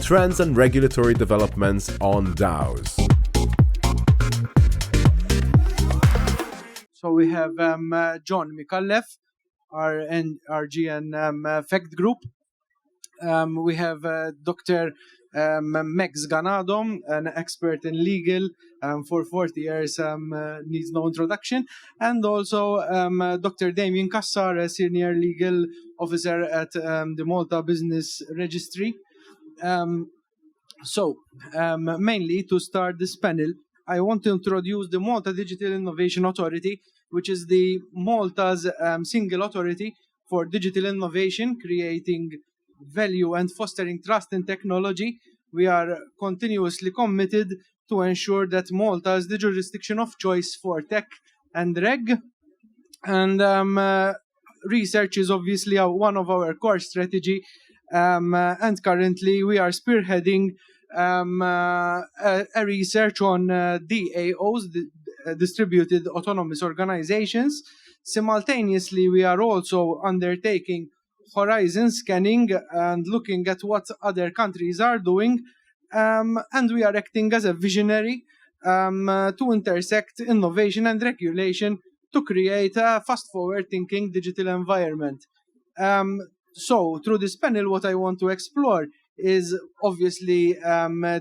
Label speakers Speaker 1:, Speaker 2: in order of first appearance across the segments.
Speaker 1: trends and regulatory developments on DAOs.
Speaker 2: So we have John Micallef, our GN Fact Group. We have Dr. Max Ganado, an expert in legal for 40 years, needs no introduction. And also Dr. Damian Cassar, a senior legal officer at the Malta Business Registry. Mainly to start this panel, I want to introduce the Malta Digital Innovation Authority, which is the Malta's single authority for digital innovation, creating value and fostering trust in technology. We are continuously committed to ensure that Malta is the jurisdiction of choice for tech and reg. And research is obviously one of our core strategy. And currently we are spearheading a research on DAOs, Distributed Autonomous Organizations. Simultaneously, we are also undertaking horizon scanning and looking at what other countries are doing, and we are acting as a visionary to intersect innovation and regulation to create a fast-forward thinking digital environment. So through this panel, what I want to explore is obviously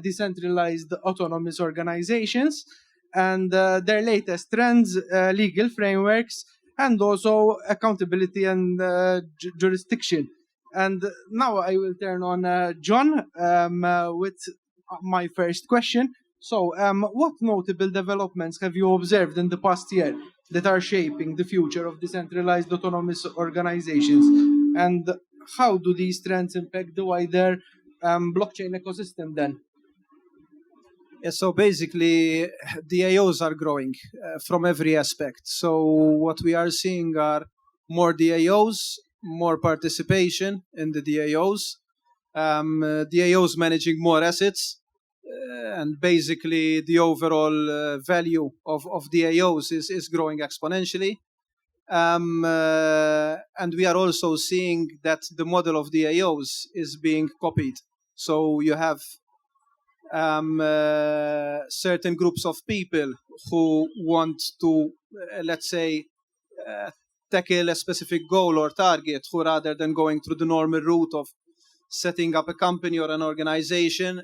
Speaker 2: decentralized autonomous organizations and their latest trends, legal frameworks, and also accountability and jurisdiction. And now I will turn on John with my first question. So what notable developments have you observed in the past year that are shaping the future of decentralized autonomous organizations? And how do these trends impact the wider blockchain ecosystem then?
Speaker 3: Yeah, so basically, DAOs are growing from every aspect. So what we are seeing are more DAOs, more participation in the DAOs, DAOs managing more assets, and basically the overall value of DAOs is growing exponentially. And we are also seeing that the model of DAOs is being copied. So you have certain groups of people who want to, let's say, tackle a specific goal or target, who rather than going through the normal route of setting up a company or an organization,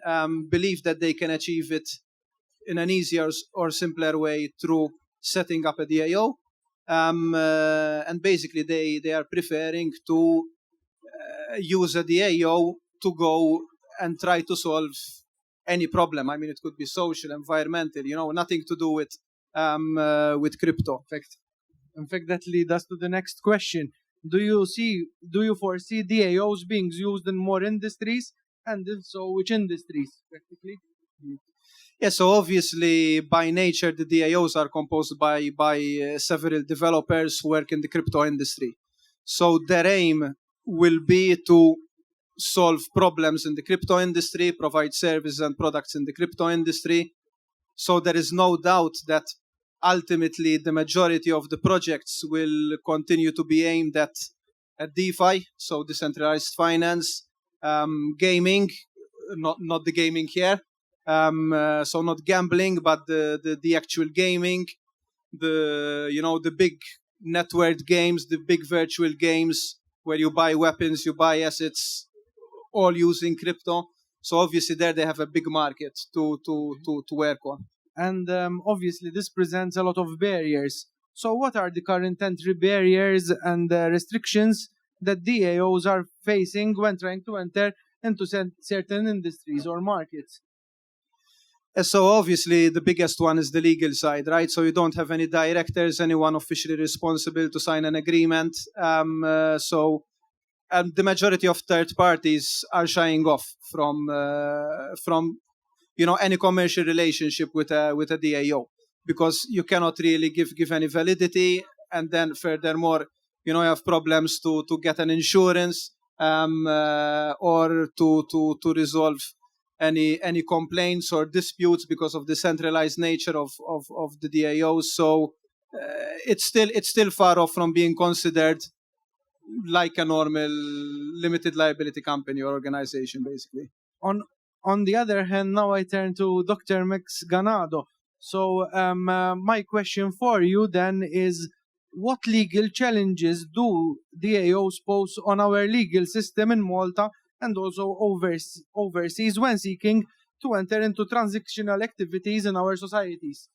Speaker 3: believe that they can achieve it in an easier or simpler way through setting up a DAO. And basically they are preferring to use a DAO to go and try to solve any problem. I mean, it could be social, environmental, nothing to do with crypto.
Speaker 2: In fact, that leads us to the next question. Do you foresee DAOs being used in more industries? And if so, which industries, practically?
Speaker 3: Yeah, so obviously, by nature, the DAOs are composed by several developers who work in the crypto industry. So their aim will be to solve problems in the crypto industry, provide services and products in the crypto industry. So there is no doubt that ultimately the majority of the projects will continue to be aimed at DeFi, so decentralized finance, gaming, not the gaming here, so not gambling, but the actual gaming, the big networked games, the big virtual games where you buy weapons, you buy assets, all using crypto. So obviously there they have a big market to work on.
Speaker 2: And obviously this presents a lot of barriers. So what are the current entry barriers and restrictions that DAOs are facing when trying to enter into certain industries or markets?
Speaker 3: So obviously the biggest one is the legal side, right? So you don't have any directors, anyone officially responsible to sign an agreement. So the majority of third parties are shying off from any commercial relationship with a DAO, because you cannot really give any validity, and then furthermore, you have problems to get an insurance or to resolve any complaints or disputes because of the centralized nature of the DAOs. So it's still far off from being considered like a normal limited liability company or organization, basically.
Speaker 2: On the other hand, now I turn to Dr. Max Ganado. So my question for you then is, what legal challenges do DAOs pose on our legal system in Malta and also overseas when seeking to enter into transactional activities in our societies?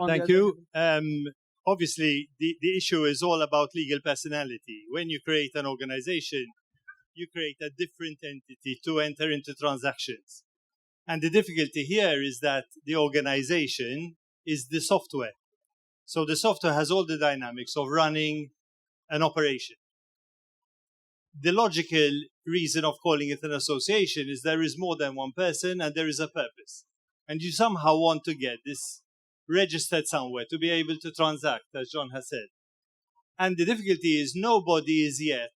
Speaker 4: Thank you. Obviously, the issue is all about legal personality. When you create an organization, you create a different entity to enter into transactions. And the difficulty here is that the organization is the software. So the software has all the dynamics of running an operation. The logical reason of calling it an association is there is more than one person and there is a purpose. And you somehow want to get this registered somewhere to be able to transact, as John has said. And the difficulty is nobody is yet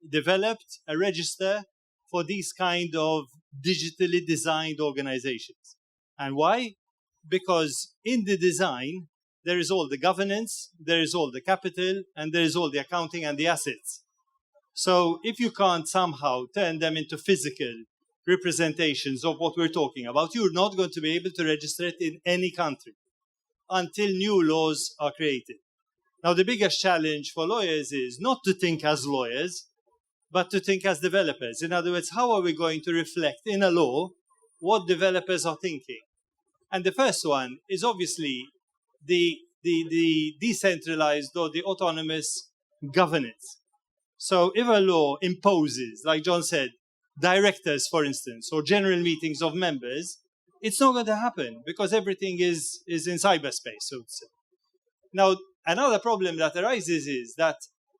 Speaker 4: developed a register for these kind of digitally designed organizations. And why? Because in the design, there is all the governance, there is all the capital, and there is all the accounting and the assets. So if you can't somehow turn them into physical representations of what we're talking about, you're not going to be able to register it in any country until new laws are created. Now, the biggest challenge for lawyers is not to think as lawyers, but to think as developers. In other words, how are we going to reflect in a law what developers are thinking? And the first one is obviously the decentralized or the autonomous governance. So if a law imposes, like John said, directors, for instance, or general meetings of members, it's not going to happen because everything is in cyberspace, so to say. Now, another problem that arises is that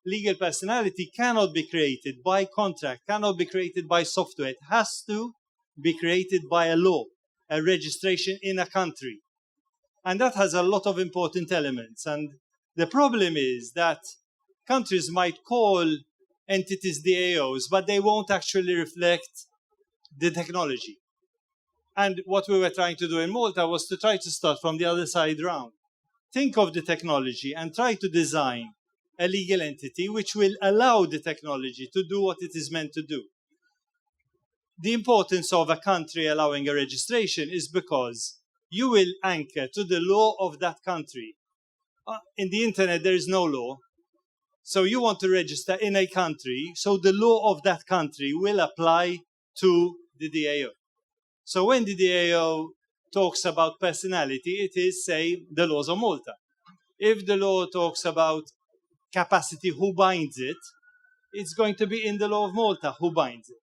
Speaker 4: legal personality cannot be created by contract, cannot be created by software. It has to be created by a law, a registration in a country. And that has a lot of important elements. And the problem is that countries might call entities DAOs, but they won't actually reflect the technology. And what we were trying to do in Malta was to try to start from the other side round. Think of the technology and try to design a legal entity which will allow the technology to do what it is meant to do. The importance of a country allowing a registration is because you will anchor to the law of that country. In the internet, there is no law. So you want to register in a country, so the law of that country will apply to the DAO. So when the DAO talks about personality, it is, say, the laws of Malta. If the law talks about capacity, who binds it, it's going to be in the law of Malta, who binds it.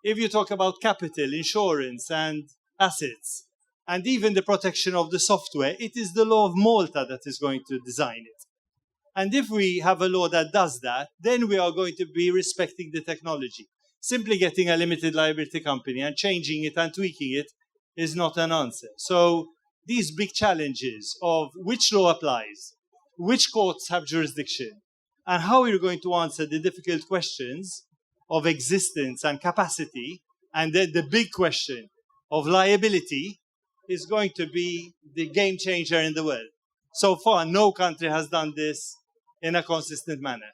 Speaker 4: If you talk about capital, insurance, and assets, and even the protection of the software, it is the law of Malta that is going to design it. And if we have a law that does that, then we are going to be respecting the technology. Simply getting a limited liability company and changing it and tweaking it is not an answer. So these big challenges of which law applies, which courts have jurisdiction, and how you're going to answer the difficult questions of existence and capacity, and then the big question of liability is going to be the game changer in the world. So far, no country has done this in a consistent manner.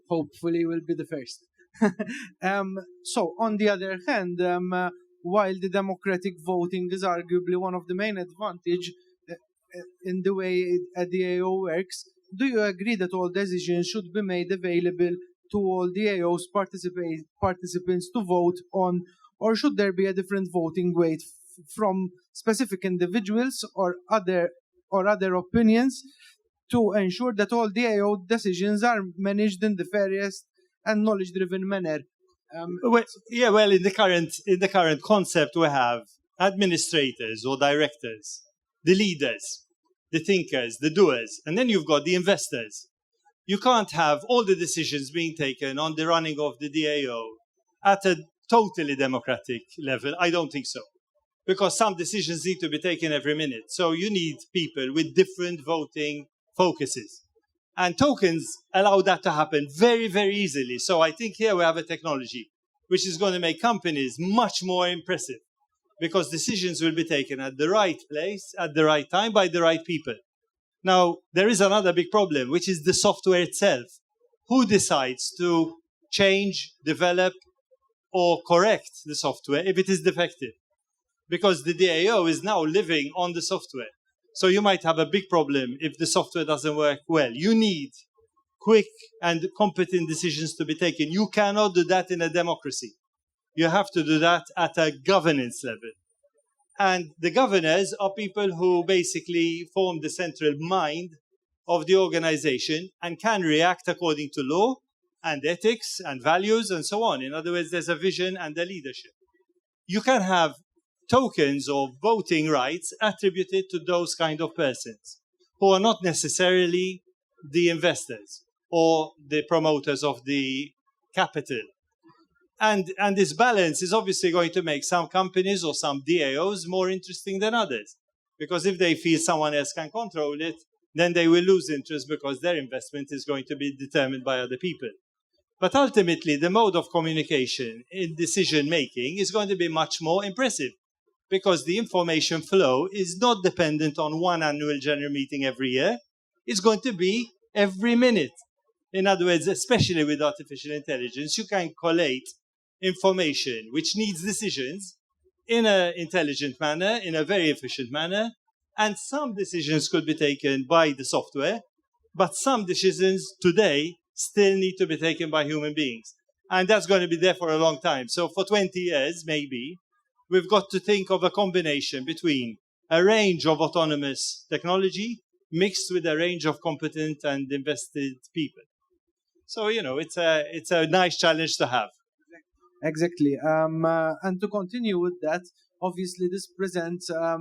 Speaker 2: Hopefully we'll be the first. So on the other hand, while the democratic voting is arguably one of the main advantages in the way a DAO works, do you agree that all decisions should be made available to all DAOs participants to vote on, or should there be a different voting weight from specific individuals or other opinions to ensure that all DAO decisions are managed in the fairest and knowledge-driven manner?
Speaker 4: Well, in the current concept, we have administrators or directors, the leaders, the thinkers, the doers, and then you've got the investors. You can't have all the decisions being taken on the running of the DAO at a totally democratic level. I don't think so, because some decisions need to be taken every minute. So you need people with different voting focuses. And tokens allow that to happen very, very easily. So I think here we have a technology which is going to make companies much more impressive, because decisions will be taken at the right place, at the right time, by the right people. Now, there is another big problem, which is the software itself. Who decides to change, develop, or correct the software if it is defective? because the DAO is now living on the software. So you might have a big problem if the software doesn't work well. You need quick and competent decisions to be taken. You cannot do that in a democracy. You have to do that at a governance level. And the governors are people who basically form the central mind of the organization and can react according to law and ethics and values and so on. In other words, there's a vision and a leadership. You can have tokens or voting rights attributed to those kind of persons who are not necessarily the investors or the promoters of the capital. And this balance is obviously going to make some companies or some DAOs more interesting than others. Because if they feel someone else can control it, then they will lose interest because their investment is going to be determined by other people. But ultimately, the mode of communication in decision-making is going to be much more impressive because the information flow is not dependent on one annual general meeting every year. It's going to be every minute. In other words, especially with artificial intelligence, you can collate information which needs decisions in an intelligent manner, in a very efficient manner, and some decisions could be taken by the software, but some decisions today still need to be taken by human beings. And that's going to be there for a long time. So for 20 years, maybe, we've got to think of a combination between a range of autonomous technology mixed with a range of competent and invested people. So, you know, it's a nice challenge to have.
Speaker 2: Exactly. And to continue with that, obviously this presents a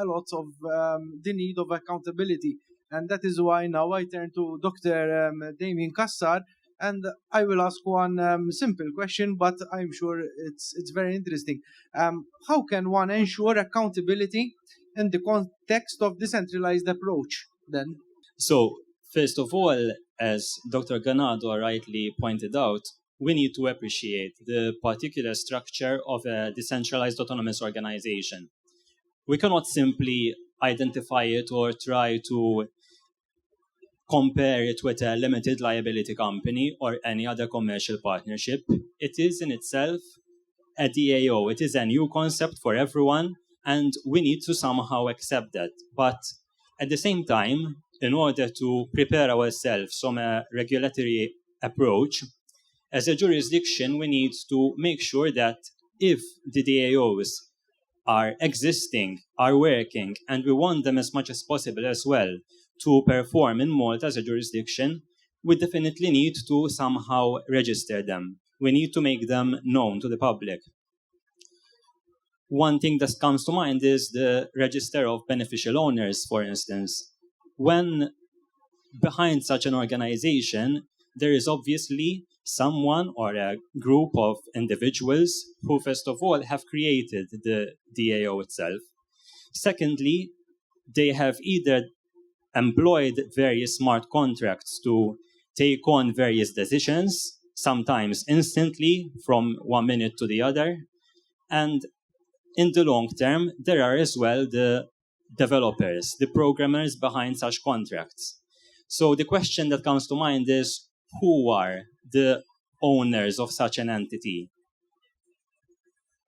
Speaker 2: lot of the need of accountability. And that is why now I turn to Dr. Damian Cassar, and I will ask one simple question, but I'm sure it's very interesting. How can one ensure accountability in the context of decentralized approach then?
Speaker 5: So, first of all, as Dr. Ganado rightly pointed out, we need to appreciate the particular structure of a decentralized autonomous organization. We cannot simply identify it or try to compare it with a limited liability company or any other commercial partnership. It is in itself a DAO. It is a new concept for everyone, and we need to somehow accept that. But at the same time, in order to prepare ourselves from a regulatory approach, as a jurisdiction, we need to make sure that if the DAOs are existing, are working, and we want them as much as possible as well to perform in Malta as a jurisdiction, we definitely need to somehow register them. We need to make them known to the public. One thing that comes to mind is the register of beneficial owners, for instance. When behind such an organization, there is obviously someone or a group of individuals who, first of all, have created the DAO itself. Secondly, they have either employed various smart contracts to take on various decisions, sometimes instantly from 1 minute to the other. And in the long term, there are as well the developers, the programmers behind such contracts. So the question that comes to mind is, who are the owners of such an entity?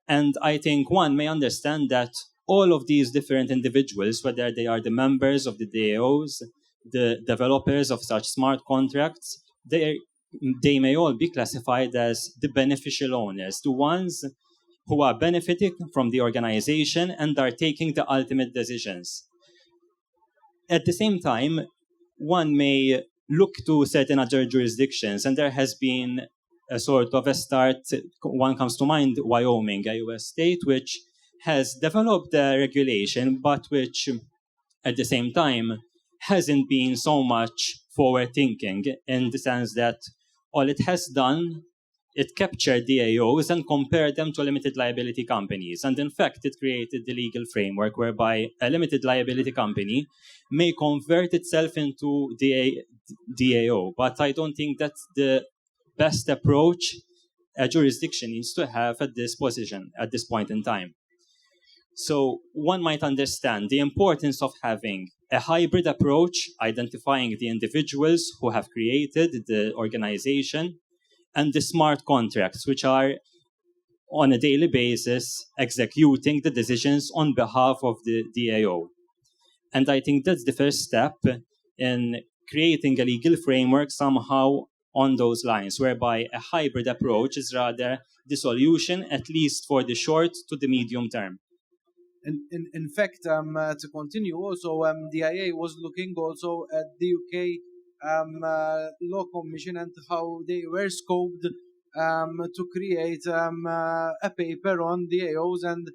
Speaker 5: And I think one may understand that all of these different individuals, whether they are the members of the DAOs, the developers of such smart contracts, they may all be classified as the beneficial owners, the ones who are benefiting from the organization and are taking the ultimate decisions. At the same time, one may look to certain other jurisdictions, and there has been a sort of a start. One comes to mind, Wyoming, a US state, which has developed a regulation, but which at the same time hasn't been so much forward-thinking, in the sense that all it has done, it captured DAOs and compared them to limited liability companies. And in fact, it created the legal framework whereby a limited liability company may convert itself into DAO. But I don't think that's the best approach a jurisdiction needs to have at this position, at this point in time. So one might understand the importance of having a hybrid approach, identifying the individuals who have created the organization, and the smart contracts, which are on a daily basis executing the decisions on behalf of the DAO. And I think that's the first step in creating a legal framework somehow on those lines, whereby a hybrid approach is rather the solution, at least for the short to the medium term.
Speaker 2: In fact, to continue, also MDIA was looking also at the UK Law Commission and how they were scoped to create a paper on DAOs and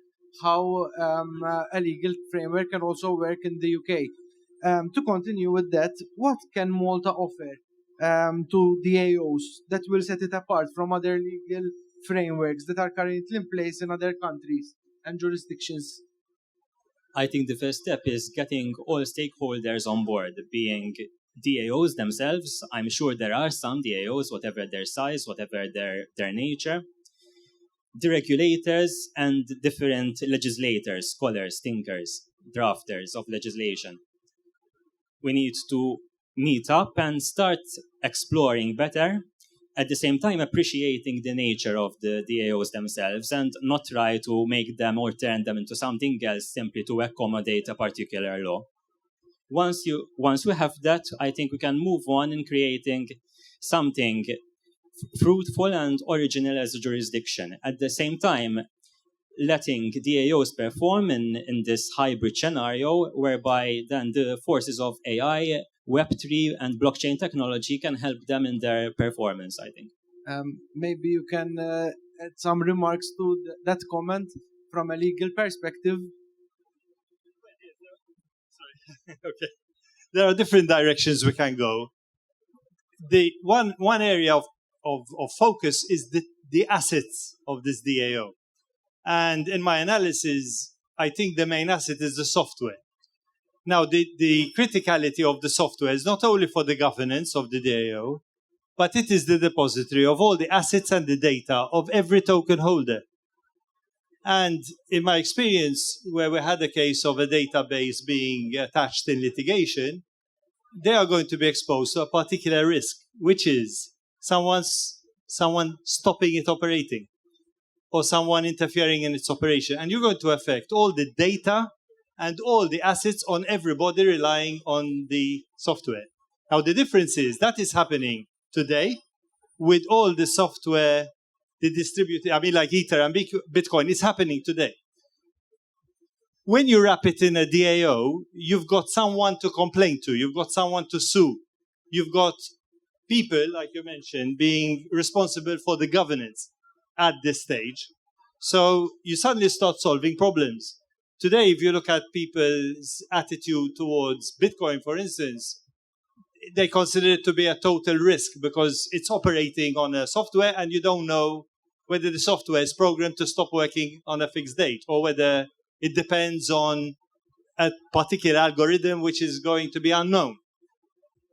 Speaker 2: how a legal framework can also work in the UK. To continue with that, what can Malta offer to DAOs that will set it apart from other legal frameworks that are currently in place in other countries and jurisdictions?
Speaker 5: I think the first step is getting all stakeholders on board, being DAOs themselves. I'm sure there are some DAOs, whatever their size, whatever their nature, the regulators and different legislators, scholars, thinkers, drafters of legislation. We need to meet up and start exploring better, at the same time appreciating the nature of the DAOs themselves and not try to make them or turn them into something else simply to accommodate a particular law. Once we have that, I think we can move on in creating something fruitful and original as a jurisdiction. At the same time, letting DAOs perform in this hybrid scenario, whereby then the forces of AI, Web3 and blockchain technology can help them in their performance, I think.
Speaker 2: Maybe you can add some remarks to that comment from a legal perspective.
Speaker 4: Sorry. Okay. There are different directions we can go. The one area of focus is the assets of this DAO. And in my analysis, I think the main asset is the software. Now, the criticality of the software is not only for the governance of the DAO, but it is the depository of all the assets and the data of every token holder. And in my experience, where we had a case of a database being attached in litigation, they are going to be exposed to a particular risk, which is someone stopping it operating or someone interfering in its operation. And you're going to affect all the data and all the assets on everybody relying on the software. Now, the difference is that is happening today with all the software, the distributed, like Ether and Bitcoin, is happening today. When you wrap it in a DAO, you've got someone to complain to, you've got someone to sue, you've got people, like you mentioned, being responsible for the governance at this stage. So you suddenly start solving problems. Today, if you look at people's attitude towards Bitcoin, for instance, they consider it to be a total risk because it's operating on a software and you don't know whether the software is programmed to stop working on a fixed date or whether it depends on a particular algorithm which is going to be unknown.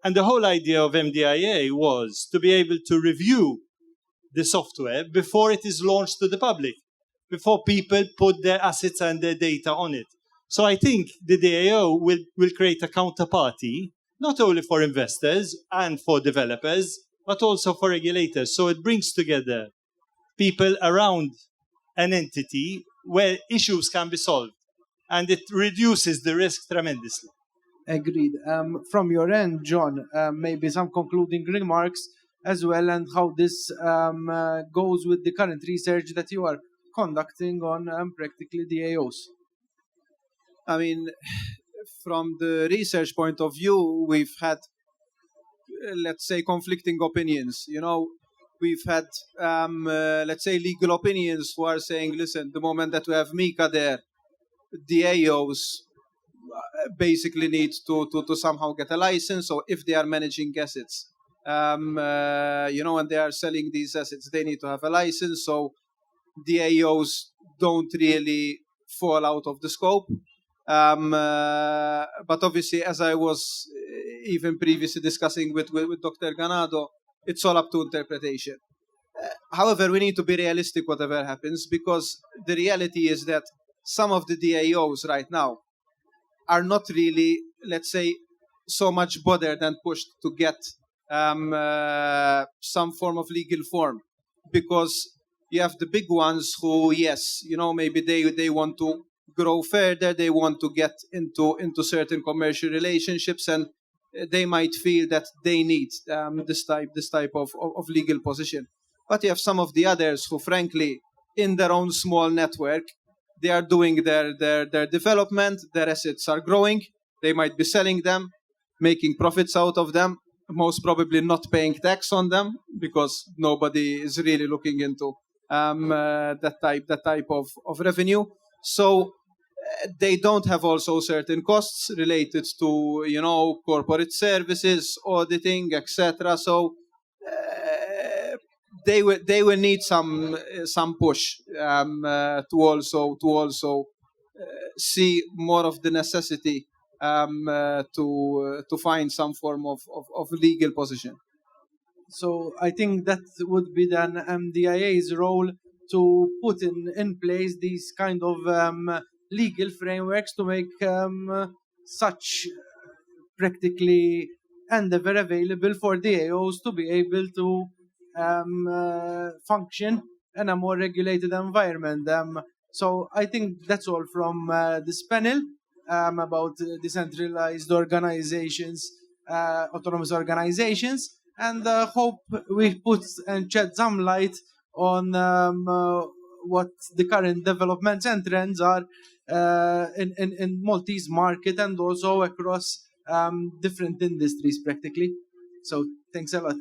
Speaker 4: And the whole idea of MDIA was to be able to review the software before it is launched to the public, before people put their assets and their data on it. So I think the DAO will create a counterparty, not only for investors and for developers, but also for regulators. So it brings together people around an entity where issues can be solved, and it reduces the risk tremendously.
Speaker 2: Agreed. From your end, John, maybe some concluding remarks as well, and how this goes with the current research that you are conducting on practically DAOs.
Speaker 3: I mean, from the research point of view, we've had, let's say, conflicting opinions. You know, we've had, let's say, legal opinions who are saying, listen, the moment that we have Mika there, DAOs basically need to somehow get a license, or if they are managing assets, you know, and they are selling these assets, they need to have a license. So DAOs don't really fall out of the scope. But obviously, as I was even previously discussing with Dr. Ganado, it's all up to interpretation. However, we need to be realistic whatever happens, because the reality is that some of the DAOs right now are not really, let's say, so much bothered and pushed to get some form of legal form, because You have the big ones who, yes, maybe they want to grow further, they want to get into certain commercial relationships, and they might feel that they need this type of legal position. But you have some of the others who, frankly, in their own small network, they are doing their development, their assets are growing, they might be selling them, making profits out of them, most probably not paying tax on them because nobody is really looking into that type of revenue. So they don't have also certain costs related to corporate services, auditing, etc. So they will need some push to also see more of the necessity to find some form of legal position.
Speaker 2: So I think that would be then MDIA's role to put in place these kind of legal frameworks to make such practically endeavor available for DAOs to be able to function in a more regulated environment. So I think that's all from this panel about decentralized organizations, autonomous organizations, and hope we put and shed some light on what the current developments and trends are in Maltese market and also across different industries practically. So thanks a lot.